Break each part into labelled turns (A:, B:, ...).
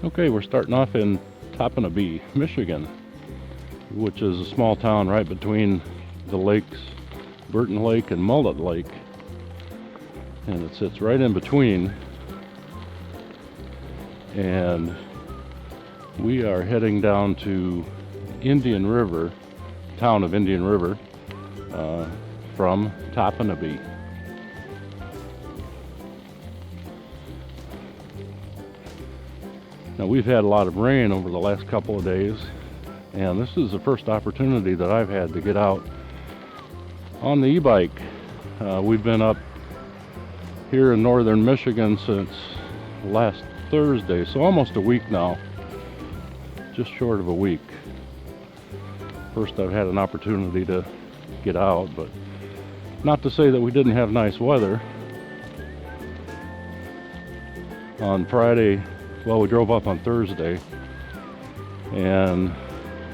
A: Okay, we're starting off in Topinabee, Michigan, which is a small town right between the lakes, Burt Lake and Mullet Lake. And it sits right in between. And we are heading down to Indian River, town of Indian River, from Topanibee. Now, we've had a lot of rain over the last couple of days, and this is the first opportunity that I've had to get out on the e-bike. We've been up here in northern Michigan since last Thursday, so almost a week now, just short of a week. First I've had an opportunity to get out, but not to say that we didn't have nice weather. On Friday, well, we drove up on Thursday, and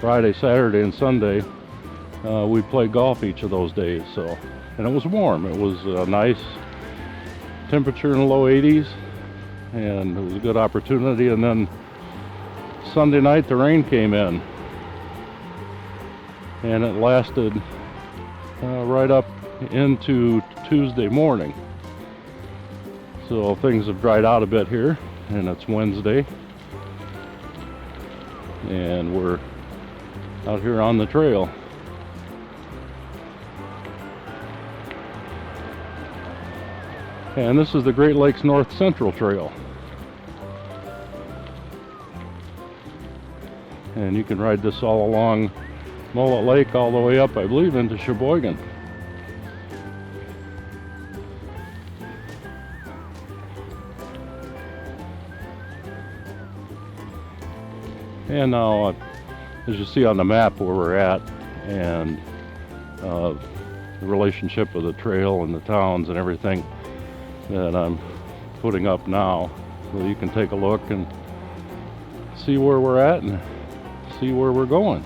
A: Friday, Saturday, and Sunday we played golf each of those days. And it was warm. It was a nice temperature in the low 80s, and it was a good opportunity. And then Sunday night the rain came in, and it lasted right up into Tuesday morning. So things have dried out a bit here, and it's Wednesday, and we're out here on the trail. And this is the Great Lakes North Central Trail. And you can ride this all along Mullet Lake all the way up, I believe, into Sheboygan. And now, as you see on the map where we're at, and the relationship of the trail and the towns and everything that I'm putting up now, so you can take a look and see where we're at and see where we're going.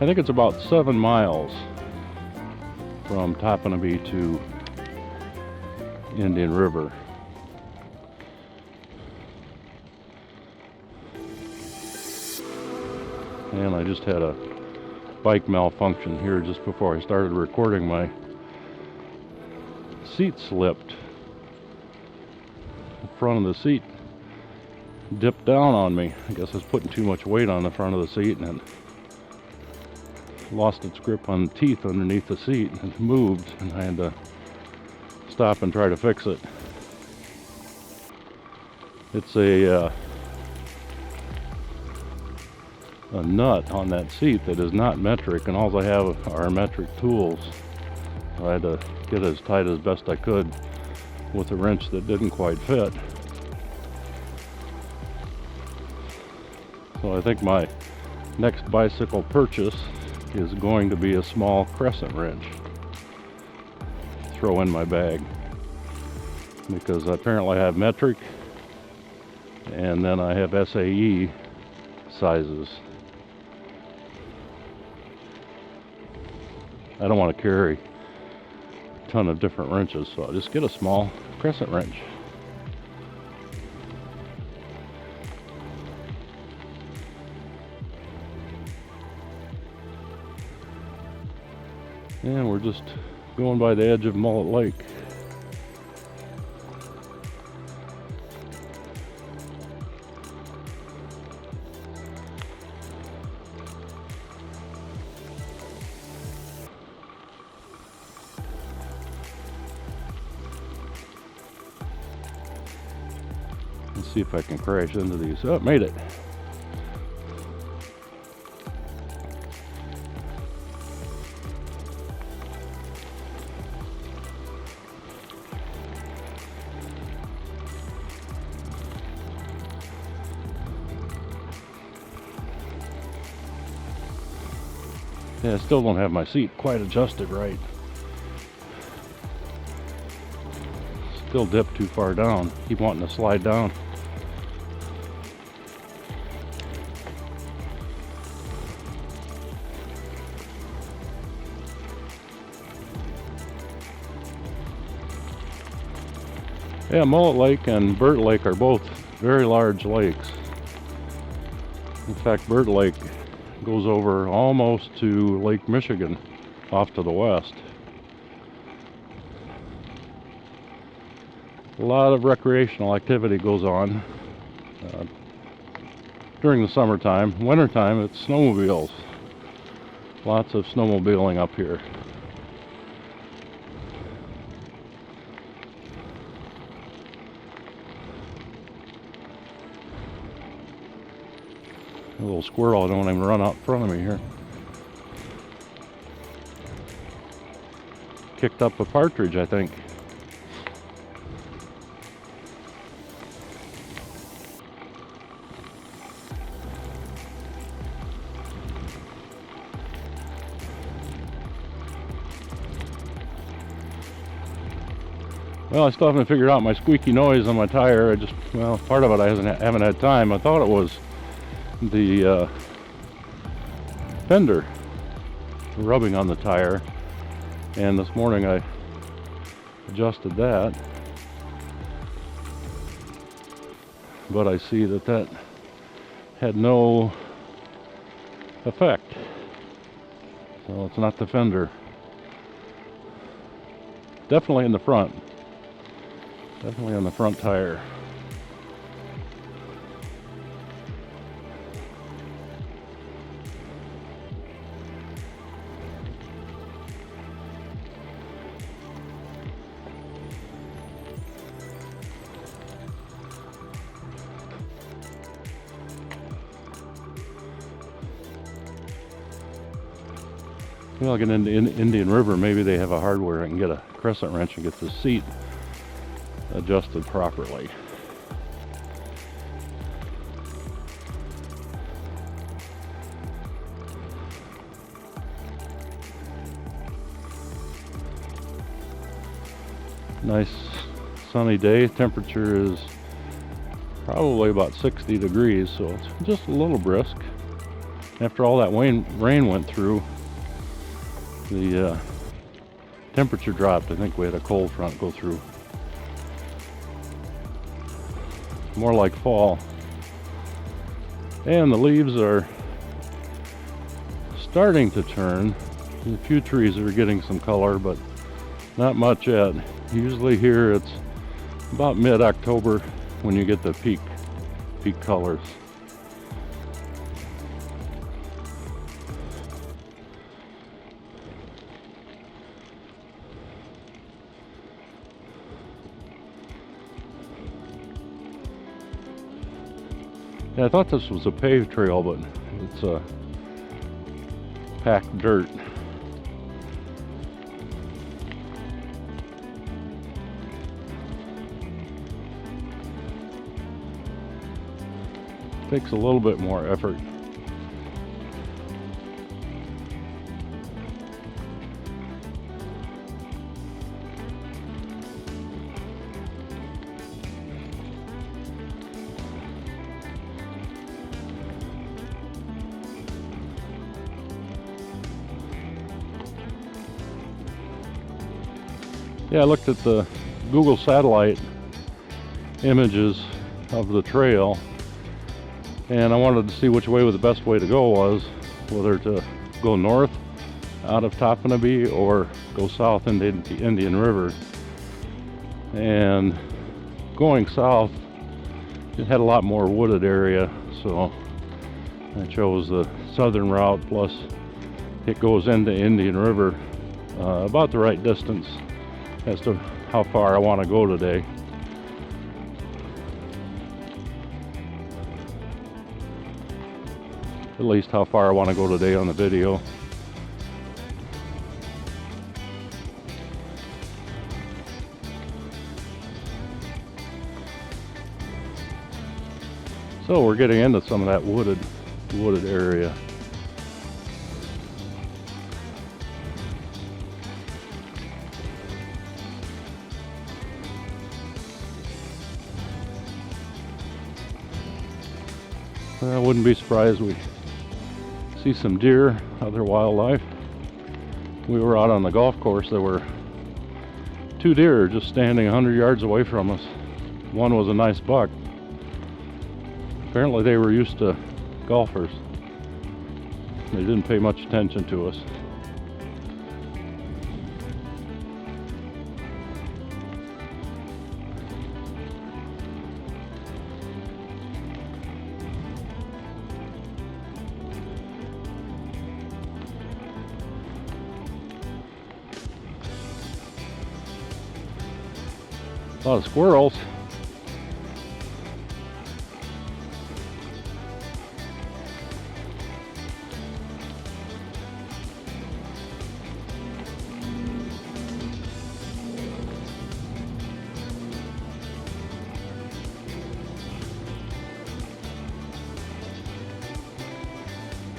A: I think it's about 7 miles from Topanibee to Indian River. And I just had a bike malfunction here just before I started recording. My seat slipped. The front of the seat dipped down on me. I guess I was putting too much weight on the front of the seat, and it lost its grip on the teeth underneath the seat and moved, and I had to stop and try to fix it. It's a nut on that seat that is not metric, and all I have are metric tools. So I had to get it as tight as best I could with a wrench that didn't quite fit. So I think my next bicycle purchase is going to be a small crescent wrench. Throw in my bag, because apparently I have metric, and then I have SAE sizes. I don't want to carry a ton of different wrenches, so I'll just get a small crescent wrench. And we're just going by the edge of Mullet Lake. Let's see if I can crash into these. Oh, made it. Yeah, I still don't have my seat quite adjusted right. Still dipped too far down. Keep wanting to slide down. Yeah, Mullet Lake and Burt Lake are both very large lakes. In fact, Burt Lake goes over almost to Lake Michigan off to the west. A lot of recreational activity goes on during the summertime. Wintertime, it's snowmobiles. Lots of snowmobiling up here. A little squirrel don't even run out in front of me here. Kicked up a partridge, I think. Well, I still haven't figured out my squeaky noise on my tire. Well, part of it I haven't had time. I thought it was the fender rubbing on the tire, and this morning I adjusted that, but I see that had no effect, so it's not the fender. Definitely in the front. Definitely on the front tire. Well, like in Indian River, maybe they have a hardware I can get a crescent wrench and get the seat adjusted properly. Nice sunny day. Temperature is probably about 60 degrees, so it's just a little brisk. After all that rain went through, the temperature dropped. I think we had a cold front go through. More like fall. And the leaves are starting to turn. A few trees are getting some color, but not much yet. Usually here it's about mid-October when you get the peak colors. Yeah, I thought this was a paved trail, but it's packed dirt. Takes a little bit more effort. Yeah, I looked at the Google satellite images of the trail, and I wanted to see which way the best way to go was, whether to go north out of Topanibee or go south into the Indian River. And going south, it had a lot more wooded area, so I chose the southern route, plus it goes into Indian River about the right distance as to how far I want to go today. At least how far I want to go today on the video. So we're getting into some of that wooded area. I wouldn't be surprised we see some deer, other wildlife. We were out on the golf course. There were 2 deer just standing 100 yards away from us. One was a nice buck. Apparently they were used to golfers. They didn't pay much attention to us. A lot of squirrels.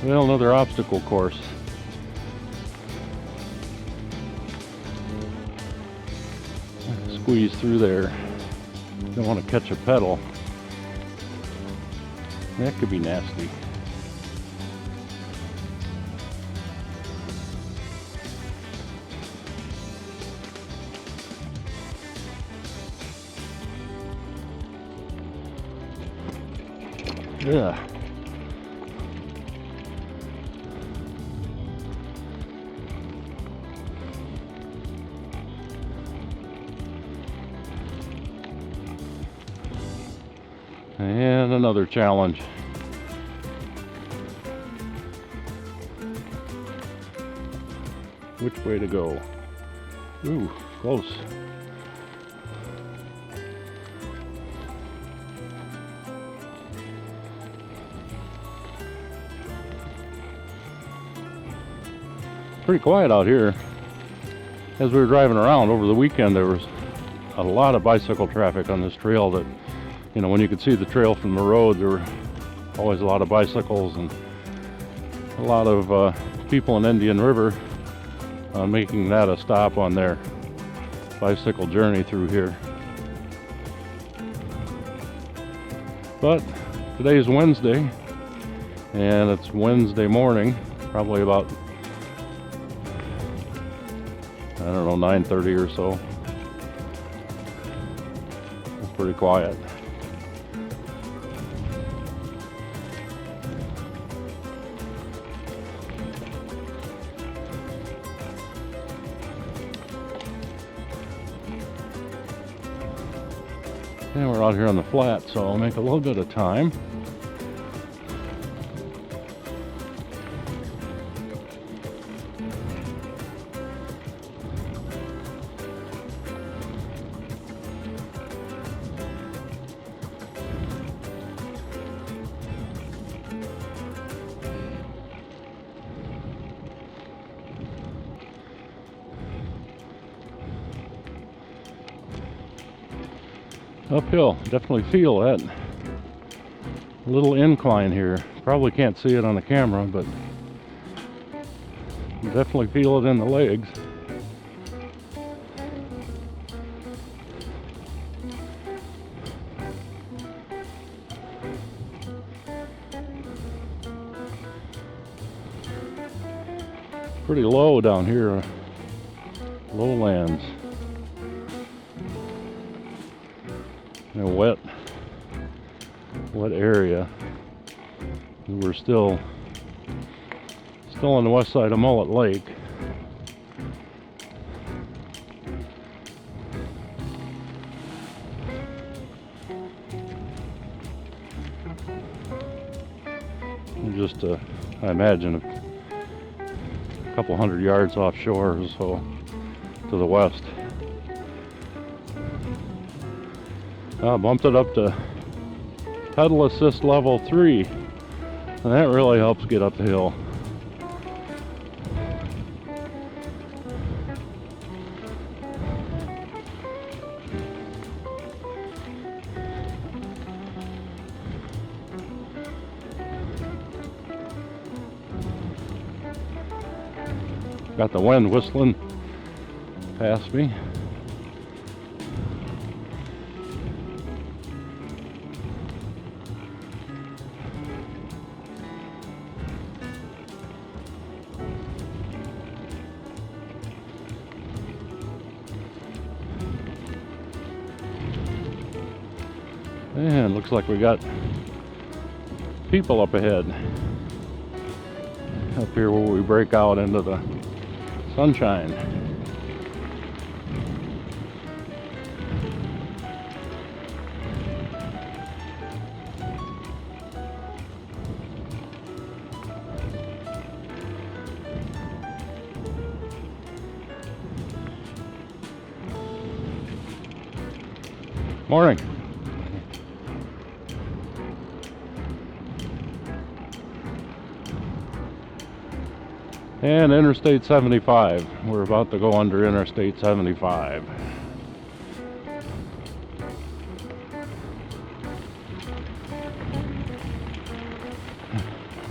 A: Well, another obstacle course. Squeeze through there. Don't want to catch a pedal. That could be nasty. Yeah. And another challenge. Which way to go? Ooh, close. Pretty quiet out here. As we were driving around over the weekend, there was a lot of bicycle traffic on this trail that, you know, when you could see the trail from the road, there were always a lot of bicycles and a lot of people in Indian River making that a stop on their bicycle journey through here. But today's Wednesday, and it's Wednesday morning, probably about, I don't know, 9:30 or so. It's pretty quiet. And we're out here on the flat, so I'll make a little bit of time. Uphill, definitely feel that little incline here. Probably can't see it on the camera, but you definitely feel it in the legs. Pretty low down here, lowlands. A wet area. We're still on the west side of Mullet Lake. We're just, I imagine, a couple hundred yards offshore or so to the west. I bumped it up to pedal assist level 3, and that really helps get up the hill. Got the wind whistling past me. And looks like we got people up ahead. Up here where we break out into the sunshine. Morning. And Interstate 75. We're about to go under Interstate 75.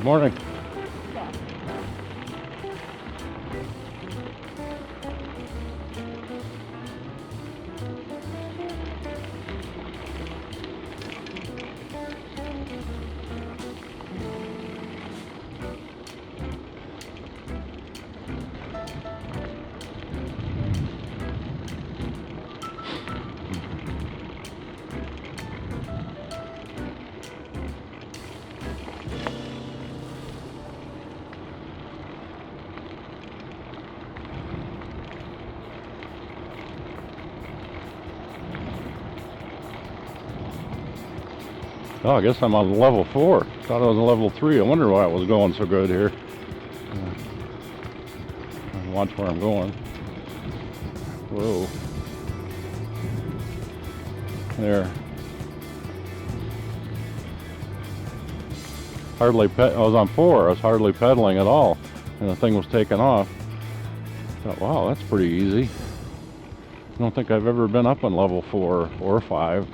A: Morning. Oh, I guess I'm on level 4. Thought I was on level 3. I wonder why it was going so good here. Watch where I'm going. Whoa. There. I was on 4. I was hardly pedaling at all. And the thing was taking off. I thought, wow, that's pretty easy. I don't think I've ever been up on level 4 or 5.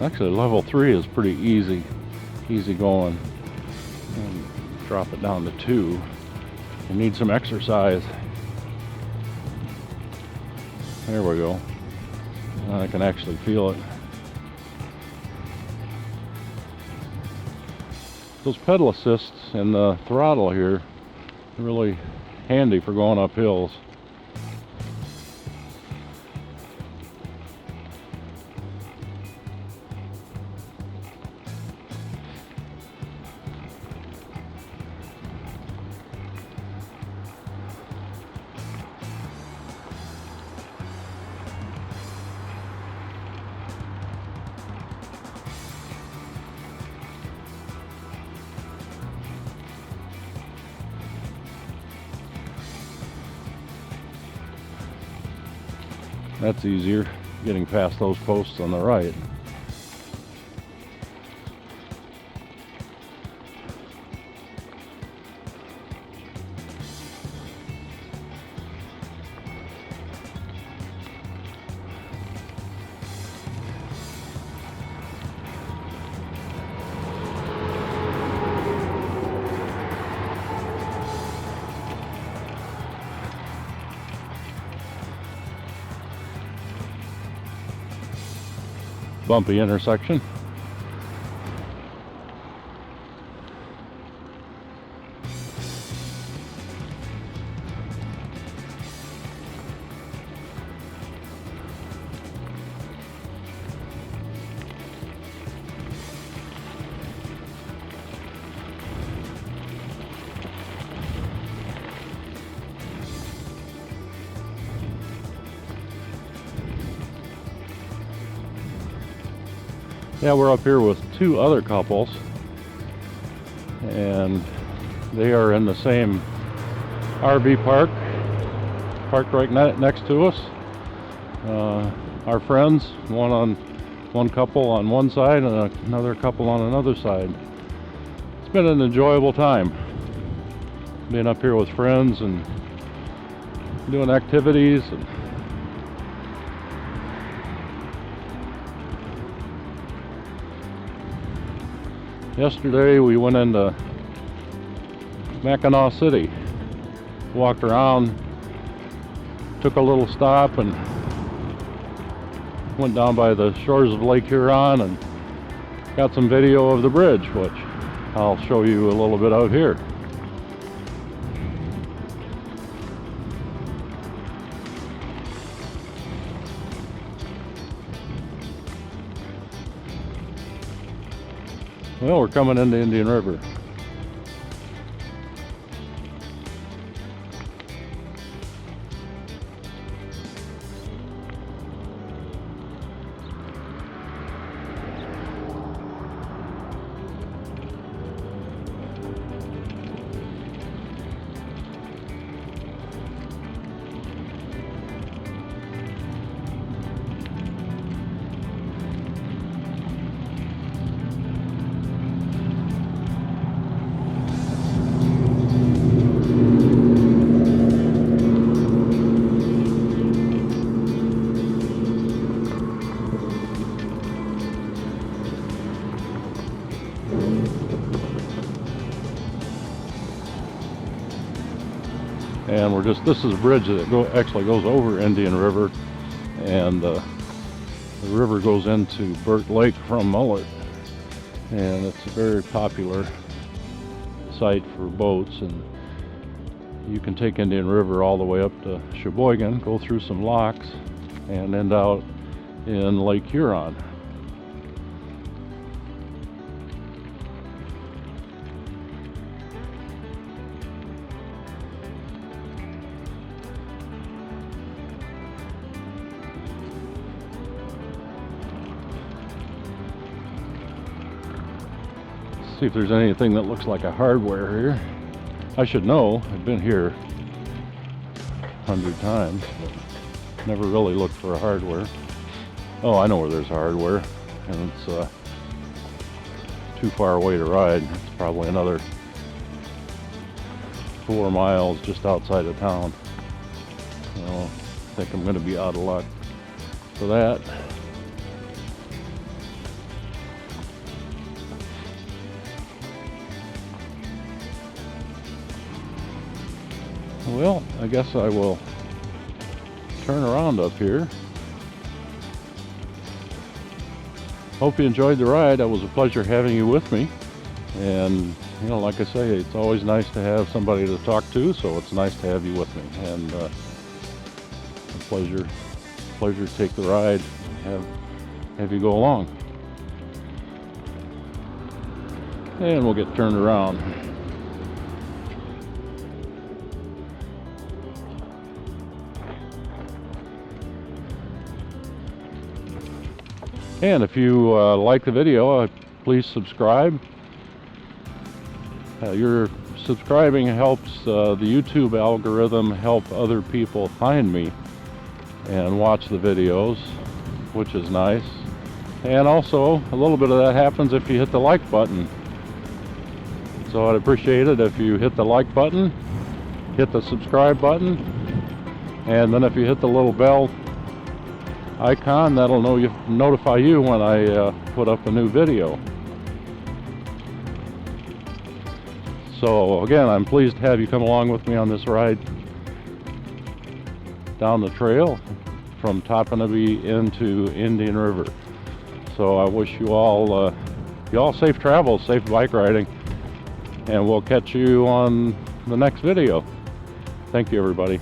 A: Actually, level 3 is pretty easy going. And drop it down to 2. You need some exercise. There we go. I can actually feel it. Those pedal assists and the throttle here are really handy for going up hills. That's easier, getting past those posts on the right. Bumpy intersection. Yeah, we're up here with 2 other couples, and they are in the same RV park, parked right next to us. Our friends, one couple on one side and another couple on another side. It's been an enjoyable time being up here with friends and doing activities. Yesterday we went into Mackinaw City. Walked around, took a little stop, and went down by the shores of Lake Huron and got some video of the bridge, which I'll show you a little bit of here. Well, we're coming into Indian River. And this is a bridge that actually goes over Indian River, and the river goes into Burt Lake from Mullet, and it's a very popular site for boats. And you can take Indian River all the way up to Sheboygan, go through some locks, and end out in Lake Huron. See if there's anything that looks like a hardware here. I should know, I've been here 100 times, but never really looked for a hardware. Oh, I know where there's hardware, and it's too far away to ride. It's probably another 4 miles just outside of town. So I think I'm going to be out of luck for that. Well, I guess I will turn around up here. Hope you enjoyed the ride. It was a pleasure having you with me. And, you know, like I say, it's always nice to have somebody to talk to, so it's nice to have you with me. And a pleasure to take the ride, have you go along. And we'll get turned around. And if you like the video, please subscribe. Your subscribing helps the YouTube algorithm help other people find me and watch the videos, which is nice. And also, a little bit of that happens if you hit the like button. So I'd appreciate it if you hit the like button, hit the subscribe button, and then if you hit the little bell icon, that'll notify you when I put up a new video. So again, I'm pleased to have you come along with me on this ride down the trail from Topanibee into Indian River. So I wish you all safe travels, safe bike riding, and we'll catch you on the next video. Thank you, everybody.